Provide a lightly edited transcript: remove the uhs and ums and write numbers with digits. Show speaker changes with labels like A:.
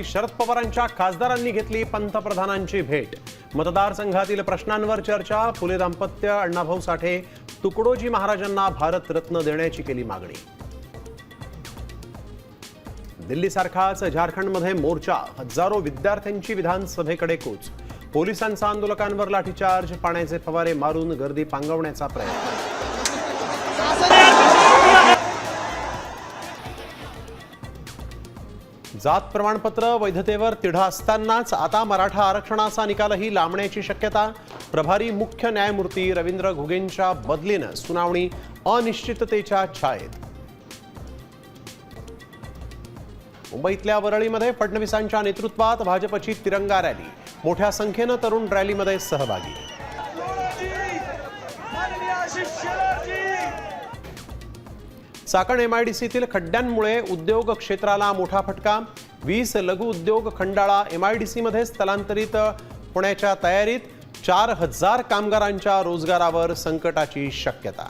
A: शरद पवारांच्या खासदारांनी घेतली पंतप्रधानांची भेट। मतदारसंघातील प्रश्नांवर चर्चा। फुले दाम्पत्य, अण्णाभाऊ साठे, तुकडोजी महाराजांना भारतरत्न देण्याची केली मागणी। दिल्लीसारखाच झारखंडमध्ये मोर्चा। हजारो विद्यार्थ्यांची विधानसभेकडे कूच। पोलिसांचा आंदोलकांवर लाठीचार्ज। पाण्याचे फवारे मारून गर्दी पांगवण्याचा प्रयत्न। जात प्रमाणपत्र वैधतेवर तिढा असतानाच आता मराठा आरक्षणाचा निकालही लांबण्याची शक्यता। प्रभारी मुख्य न्यायमूर्ती रवींद्र घुगेंच्या बदलीनं सुनावणी अनिश्चिततेच्या छायेत। मुंबईतल्या वरळीमध्ये फडणवीसांच्या नेतृत्वात भाजपची तिरंगा रॅली। मोठ्या संख्येनं तरुण रॅलीमध्ये सहभागी। चाकण एमआयडीसीतील खड्ड्यांमुळे उद्योग क्षेत्राला मोठा फटका। 20 लघु उद्योग खंडाळा एमआयडीसीमध्ये स्थलांतरित होण्याच्या तयारीत। 4000 कामगारांच्या रोजगारावर संकटाची शक्यता।